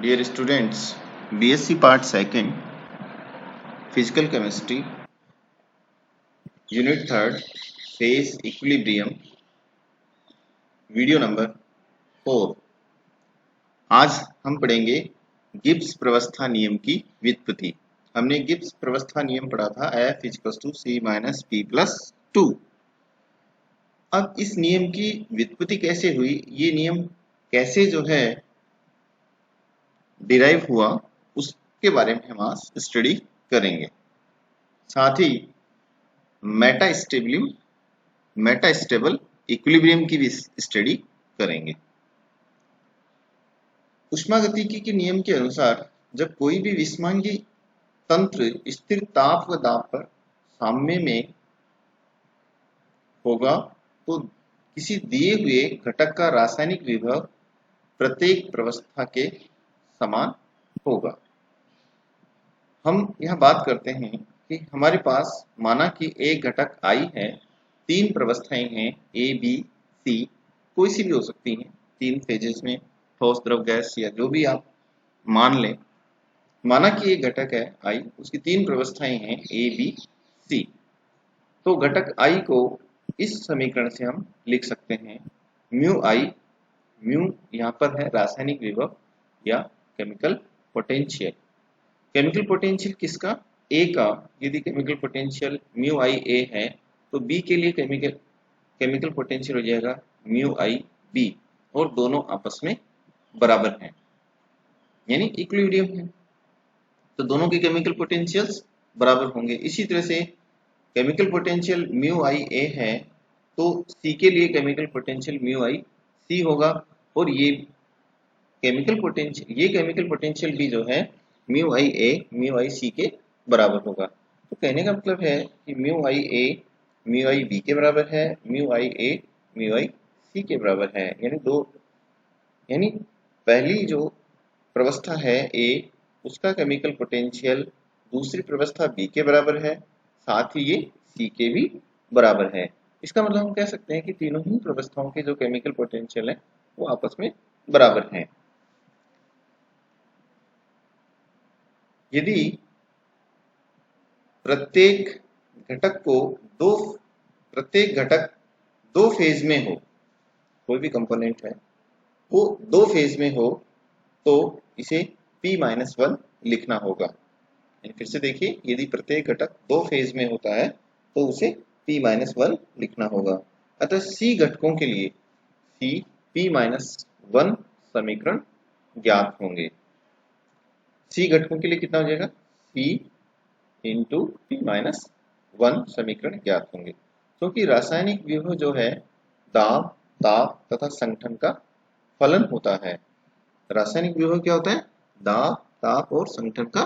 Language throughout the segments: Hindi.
Dear students, BSc Part 2nd, Physical Chemistry, Unit 3rd, Phase Equilibrium, video number 4। आज हम पढ़ेंगे गिब्स प्रवस्था नियम की व्युत्पत्ति। हमने गिब्स प्रवस्था नियम पढ़ा था F = C - P + 2। अब इस नियम की व्युत्पत्ति कैसे हुई, ये नियम कैसे जो है डिराइव हुआ, उसके बारे में हम आज स्टडी करेंगे। साथ ही मेटास्टेबल इक्विलिब्रियम की भी स्टडी करेंगे। उष्मागतिकी के नियम के अनुसार जब कोई भी विस्मांगी तंत्र स्थिर ताप व दाब पर साम्य में होगा तो किसी दिए हुए घटक का रासायनिक विभव प्रत्येक प्रवस्था के समान होगा। हम यह बात करते हैं कि हमारे पास माना कि एक घटक I है, तीन प्रवस्थाएं हैं A, B, C, कोई सी भी हो सकती हैं, तीन फेजेस में ठोस, द्रव, गैस या जो भी आप मान लें। माना कि एक घटक है I, उसकी तीन प्रवस्थाएं हैं A, B, C। तो घटक I को इस समीकरण से हम लिख सकते हैं म्यू I, म्यू यहाँ पर है रासायनिक विभव या केमिकल पोटेंशियल। केमिकल पोटेंशियल किसका? A का। यदि chemical potential mu I A है तो B के लिए केमिकल पोटेंशियल हो जाएगा म्यू I B, और दोनों आपस में बराबर हैं, यानी इक्विलिब्रियम है, तो दोनों के केमिकल पोटेंशियल्स बराबर होंगे। इसी तरह से chemical potential mu I A है तो C के लिए chemical potential mu I C होगा, और ये केमिकल पोटेंशियल भी जो है mu I A mu I C के बराबर होगा। तो कहने का मतलब है कि mu I A mu I B के बराबर है, mu I A mu I C के बराबर है। यानी पहली जो प्रवस्था है A, उसका केमिकल पोटेंशियल दूसरी प्रवस्था B के बराबर है, साथ ही ये C के भी बराबर है। इसका मतलब हम कह सकते हैं कि तीनों ही प्रवस्थाओं के जो केमिकल पोटेंशियल है वो आपस में बराबर हैं। यदि प्रत्येक घटक दो फेज में हो, कोई भी कंपोनेंट है वो दो फेज में हो, तो इसे P-1 लिखना होगा। फिर से देखिए, यदि प्रत्येक घटक दो फेज में होता है तो उसे P-1 लिखना होगा। अतः C घटकों के लिए P-1 समीकरण ज्ञात होंगे। C घटकों के लिए कितना हो जाएगा? C इंटू P-1 समीकरण ज्ञात होंगे, क्योंकि रासायनिक विभव जो है दाब, ताप तथा संगठन का फलन होता है। रासायनिक विभव क्या होता है? दाब, ताप और संगठन का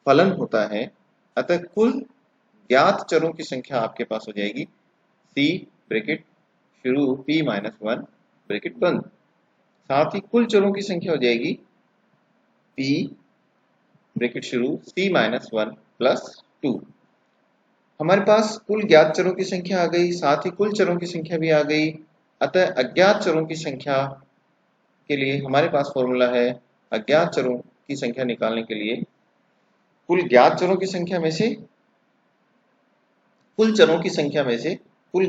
फलन होता है। अतः कुल ज्ञात चरों की संख्या आपके पास हो जाएगी C ब्रैकेट शुरू P-1 ब्रैकेट बंद, साथ ही कुल चरों की संख्या हो जाएगी P ब्रैकेट शुरू C-1 + 2। हमारे पास कुल ज्ञात चरों की संख्या आ गई, साथ ही कुल चरों की संख्या भी आ गई। अतः अज्ञात चरों की संख्या के लिए हमारे पास फॉर्मूला है, अज्ञात चरों की संख्या निकालने के लिए कुल ज्ञात चरों की संख्या में से कुल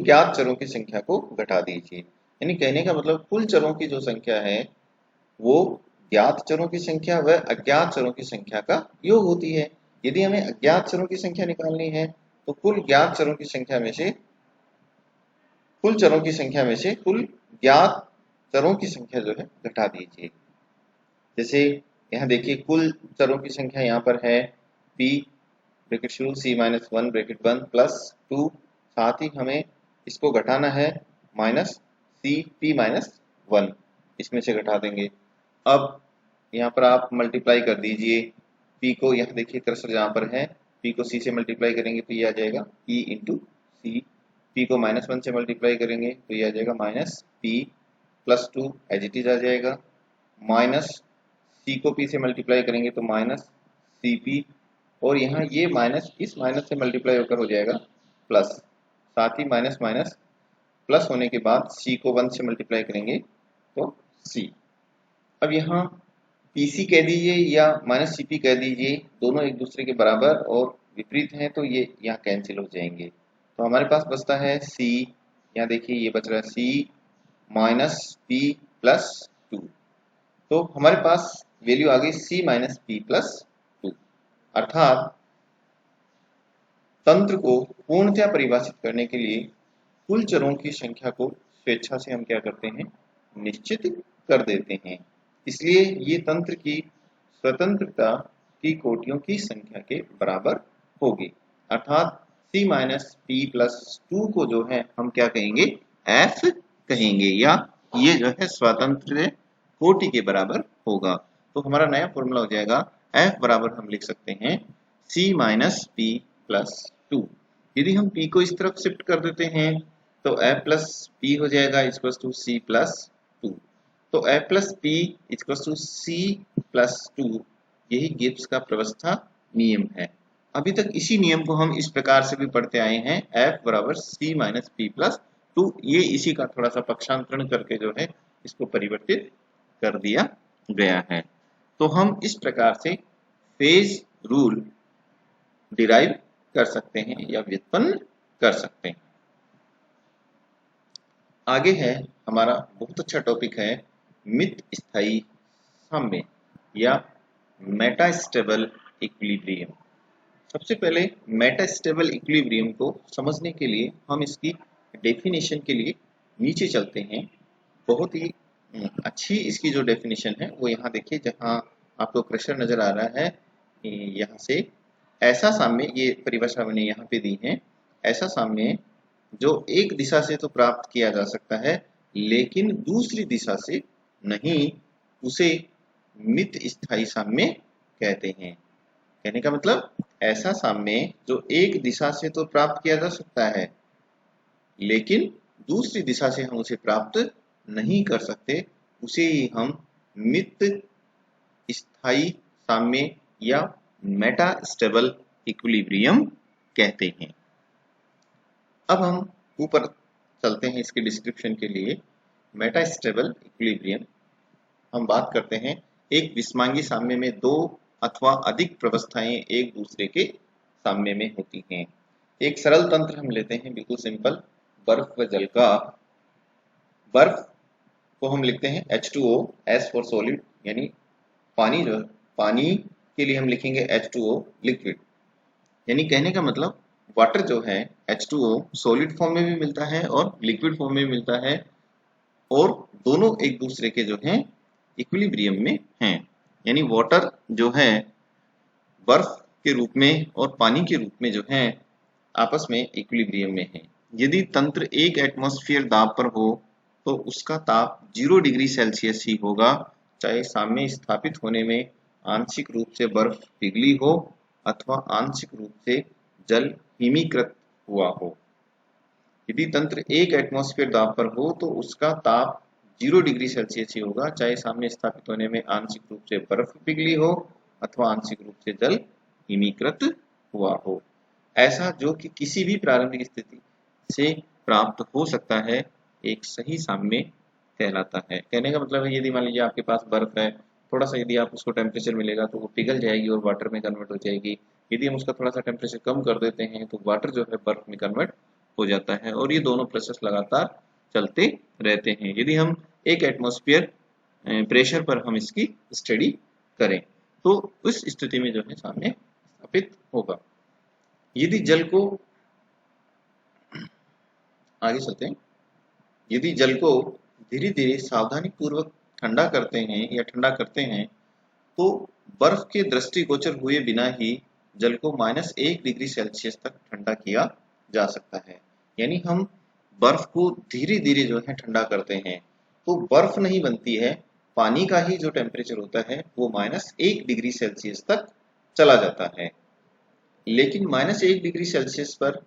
ज्ञात चरों की संख्या को घटा दीजिए। यानी कहने का मतलब कुल चरों की जो संख्या है वो ज्ञात चरों की संख्या व अज्ञात चरों की संख्या का योग होती है। यदि हमें अज्ञात चरों की संख्या निकालनी है तो कुल ज्ञात चरों की संख्या में से कुल ज्ञात चरों की संख्या जो है घटा दीजिए। जैसे यहाँ देखिए, कुल चरों की संख्या यहाँ पर है P ब्रैकेट शुरू C-1 ब्रैकेट बंद प्लस 2, साथ ही हमें इसको घटाना है माइनस P-1, इसमें से घटा देंगे। अब यहाँ पर आप मल्टीप्लाई कर दीजिए P को, यहाँ देखिए कर्सर जहाँ पर है, P को C से मल्टीप्लाई करेंगे तो ये आ जाएगा P इंटू C। P को -1 से मल्टीप्लाई करेंगे तो ये आ जाएगा minus P + 2 as it is आ जाएगा, माइनस C को P से मल्टीप्लाई करेंगे तो माइनस CP, और यहाँ ये माइनस इस माइनस से मल्टीप्लाई होकर हो जाएगा प्लस, साथ ही माइनस माइनस प्लस होने के बाद C को 1 से मल्टीप्लाई करेंगे तो C। अब यहाँ Pc कह दीजिए या माइनस Cp कह दीजिए, दोनों एक दूसरे के बराबर और विपरीत हैं, तो ये यहाँ कैंसिल हो जाएंगे। तो हमारे पास बचता है C, यहाँ देखिए ये बच रहा है C माइनस P प्लस 2। तो हमारे पास वैल्यू आ गई C माइनस P प्लस 2, अर्थात तंत्र को पूर्णतया परिभाषित करने के लिए कुल चरों की संख्या को स्वेच्छा से हम क्या करते हैं, निश्चित कर देते हैं। इसलिए ये तंत्र की स्वतंत्रता की कोटियों की संख्या के बराबर होगी, अर्थात C माइनस P प्लस 2 को जो है हम क्या कहेंगे, F कहेंगे, या ये जो है स्वतंत्र कोटि के बराबर होगा। तो हमारा नया फॉर्मूला हो जाएगा F बराबर हम लिख सकते हैं C माइनस P प्लस 2। यदि हम P को इस तरफ शिफ्ट कर देते हैं तो F प्लस P हो जाएगा इक्वल टू C प्लस 2। तो F plus P equal to C plus 2, यही गिब्स का प्रवस्था नियम है। अभी तक इसी नियम को हम इस प्रकार से भी पढ़ते आए हैं, F बराबर C माइनस P प्लस 2। ये इसी का थोड़ा सा पक्षांतरण करके जो है इसको परिवर्तित कर दिया गया है। तो हम इस प्रकार से फेज रूल डिराइव कर सकते हैं या व्युत्पन्न कर सकते हैं। आगे है हमारा बहुत अच्छा टॉपिक है मित स्थायी साम्य या मेटास्टेबल इक्विलिब्रियम। सबसे पहले मेटास्टेबल इक्विलिब्रियम को समझने के लिए हम इसकी डेफिनेशन के लिए नीचे चलते हैं। बहुत ही अच्छी इसकी जो डेफिनेशन है वो यहाँ देखिए, जहाँ आपको क्रशर नजर आ रहा है, यहाँ से ऐसा साम्य, ये परिभाषा मैंने यहाँ पे दी है, ऐसा साम्य जो एक दिशा से तो प्राप्त किया जा सकता है लेकिन दूसरी दिशा से नहीं, उसे मित स्थायी साम्य कहते हैं। कहने का मतलब ऐसा साम्य जो एक दिशा से तो प्राप्त किया जा सकता है लेकिन दूसरी दिशा से हम उसे प्राप्त नहीं कर सकते, उसे ही हम मित स्थायी साम्य या मेटास्टेबल इक्विलिब्रियम कहते हैं। अब हम ऊपर चलते हैं इसके डिस्क्रिप्शन के लिए। मेटास्टेबल इक्विलिब्रियम हम बात करते हैं, एक विषमांगी साम्य में दो अथवा अधिक प्रवस्थाएं एक दूसरे के साम्य में होती हैं। एक सरल तंत्र हम लेते हैं, बिल्कुल सिंपल, बर्फ व जल का। बर्फ को हम लिखते हैं H2O, S फॉर सॉलिड, यानी पानी, जो पानी के लिए हम लिखेंगे H2O लिक्विड। यानी कहने का मतलब वाटर जो है H2O सॉलिड फॉर्म में भी मिलता है और लिक्विड फॉर्म में भी मिलता है, और दोनों एक दूसरे के जो हैं इक्विलिब्रियम में हैं। यानी वाटर जो है बर्फ के रूप में और पानी के रूप में जो है आपस में इक्विलिब्रियम में है। यदि तंत्र एक एटमॉस्फेयर दाब पर हो तो उसका ताप 0 डिग्री सेल्सियस ही होगा, चाहे साम्य स्थापित होने में आंशिक रूप से बर्फ पिघली हो अथवा आंशिक रूप से जल हिमीकृत हुआ हो। यदि तंत्र एक एटमॉस्फेयर दाब पर हो तो उसका ताप 0 डिग्री सेल्सियस ही होगा, चाहे साम्य स्थापित होने में आंशिक रूप से बर्फ पिघली हो अथवा आंशिक रूप से जल हिमीकृत हुआ हो। ऐसा जो कि किसी भी प्रारंभिक स्थिति से प्राप्त हो सकता है, एक सही साम्य कहलाता है। कहने का मतलब है, यदि मान लीजिए आपके पास बर्फ है, थोड़ा सा यदि आप उसको टेम्परेचर मिलेगा तो वो पिघल जाएगी और वाटर में कन्वर्ट हो जाएगी। यदि हम उसका थोड़ा सा टेम्परेचर कम कर देते हैं तो वाटर जो है बर्फ में कन्वर्ट हो जाता है, और ये दोनों प्रोसेस लगातार चलते रहते हैं। यदि हम एक एटमॉस्फेयर प्रेशर पर हम इसकी स्टडी करें तो उस स्थिति में जो है साम्य स्थापित होगा। यदि जल को, आगे चलते हैं, यदि जल को धीरे धीरे सावधानी पूर्वक ठंडा करते हैं या ठंडा करते हैं तो बर्फ के दृष्टिगोचर हुए बिना ही जल को -1 डिग्री सेल्सियस तक ठंडा किया जा सकता है। यानी हम बर्फ को धीरे धीरे जो है ठंडा करते हैं तो बर्फ नहीं बनती है, पानी का ही जो टेम्परेचर होता है वो -1 डिग्री सेल्सियस तक चला जाता है। लेकिन -1 डिग्री सेल्सियस पर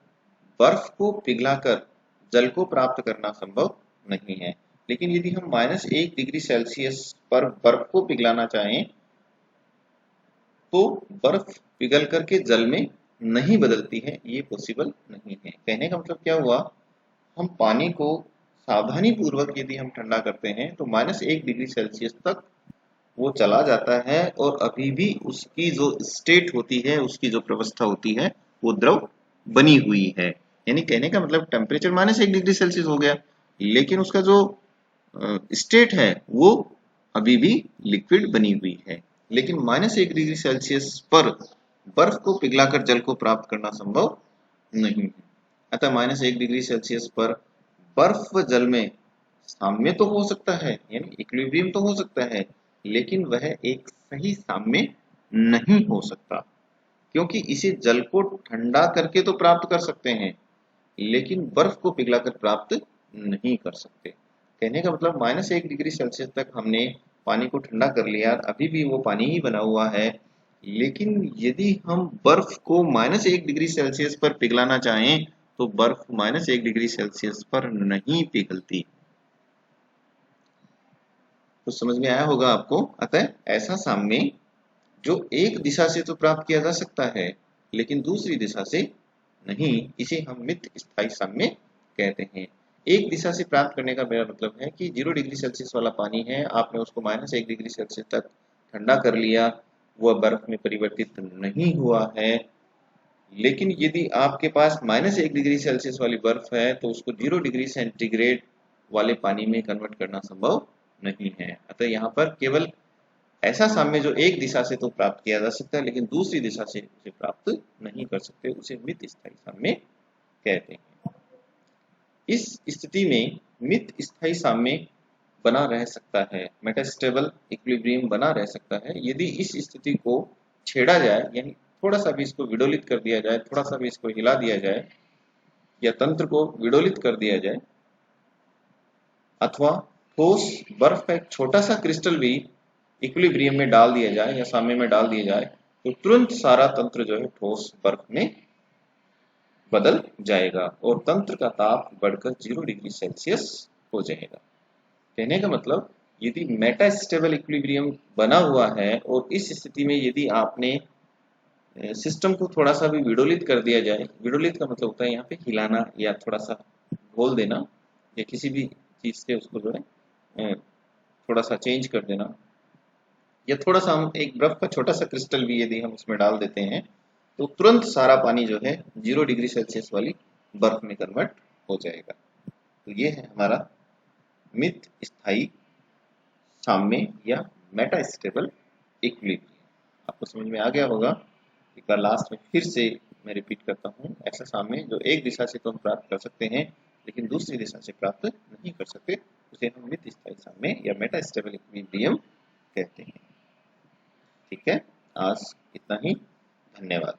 बर्फ को पिघलाकर जल को प्राप्त करना संभव नहीं है। लेकिन यदि हम -1 डिग्री सेल्सियस पर बर्फ को पिघलाना चाहें तो बर्फ पिघल करके जल में नहीं बदलती है, ये पॉसिबल नहीं है। कहने का मतलब क्या हुआ, हम पानी को सावधानी पूर्वक यदि हम ठंडा करते हैं तो -1 डिग्री सेल्सियस तक वो चला जाता है और अभी भी उसकी जो स्टेट होती है, उसकी जो प्रवस्था होती है, वो द्रव बनी हुई है। यानी कहने का मतलब टेम्परेचर -1 डिग्री सेल्सियस हो गया, लेकिन उसका जो स्टेट है वो अभी भी लिक्विड बनी हुई है। लेकिन -1 डिग्री सेल्सियस पर बर्फ को पिघलाकर जल को प्राप्त करना संभव नहीं है। अतः -1 डिग्री सेल्सियस पर बर्फ व जल में साम्य तो हो सकता है, यानी इक्विलिब्रियम तो हो सकता है, लेकिन वह एक सही साम्य नहीं हो सकता, क्योंकि इसे जल को ठंडा करके तो प्राप्त कर सकते हैं, लेकिन बर्फ को पिघलाकर प्राप्त नहीं कर सकते। कहने का मतलब -1 डिग्री सेल्सियस तक हमने पानी को ठंडा कर लिया, अभी भी वो पानी ही बना हुआ है, लेकिन यदि हम बर्फ को -1 डिग्री सेल्सियस पर पिघलाना चाहें तो बर्फ -1 डिग्री सेल्सियस पर नहीं पिघलती। तो समझ में आया होगा आपको। अतः ऐसा साम्य जो एक दिशा से तो प्राप्त किया जा सकता है, लेकिन दूसरी दिशा से नहीं, इसे हम मित स्थायी साम्य कहते हैं। एक दिशा से प्राप्त करने का मेरा मतलब है कि 0 डिग्री सेल्सियस वाला पानी है, आपने उसको -1 डिग्री सेल्सियस तक ठंडा कर लिया, वह बर्फ में परिवर्तित नहीं हुआ है। लेकिन यदि आपके पास -1 डिग्री सेल्सियस वाली बर्फ है तो उसको 0 डिग्री सेंटीग्रेड वाले पानी में कन्वर्ट करना संभव नहीं है। अतः यहाँ पर केवल ऐसा साम्य जो एक दिशा से तो प्राप्त किया जा सकता है, लेकिन दूसरी दिशा से उसे प्राप्त नहीं कर सकते, उसे मित स्थायी साम्य कहते हैं। इस स्थिति में मित स्थायी साम्य बना रह सकता है, मेटास्टेबल इक्विलिब्रियम बना रह सकता है, यदि इस स्थिति को छेड़ा जाए, यानी थोड़ा सा भी इसको विडोलित कर दिया जाए, थोड़ा सा भी इसको हिला दिया जाए, या तंत्र को विडोलित कर दिया जाए, अथवा ठोस बर्फ का एक छोटा सा क्रिस्टल भी इक्विलिब्रियम में डाल दिया जाए या साम्य में डाल दिया जाए, तो तुरंत सारा तंत्र जो है ठोस बर्फ में बदल जाएगा और तंत्र का ताप बढ़कर 0 डिग्री सेल्सियस हो जाएगा। कहने का मतलब यदि मेटास्टेबल इक्विलिब्रियम बना हुआ है और इस स्थिति में यदि आपने सिस्टम को थोड़ा सा भी विडोलित कर दिया जाए, विडोलित का मतलब होता है यहाँ पे हिलाना या थोड़ा सा घोल देना या किसी भी चीज से उसको जो है थोड़ा सा चेंज कर देना, या थोड़ा सा हम एक बर्फ का छोटा सा क्रिस्टल भी यदि हम उसमें डाल देते हैं तो तुरंत सारा पानी जो है 0 डिग्री सेल्सियस वाली बर्फ में कन्वर्ट हो जाएगा। तो ये है हमारा मित स्थायी साम्य या मेटास्टेबल इक्विलिब्रियम। आपको समझ में आ गया होगा। एक बार लास्ट में फिर से मैं रिपीट करता हूँ, ऐसा साम्य जो एक दिशा से तो हम प्राप्त कर सकते हैं, लेकिन दूसरी दिशा से प्राप्त नहीं कर सकते, उसे हम मित स्थायी साम्य या मेटास्टेबल इक्विलिब्रियम कहते हैं। ठीक है, आज इतना ही। धन्यवाद।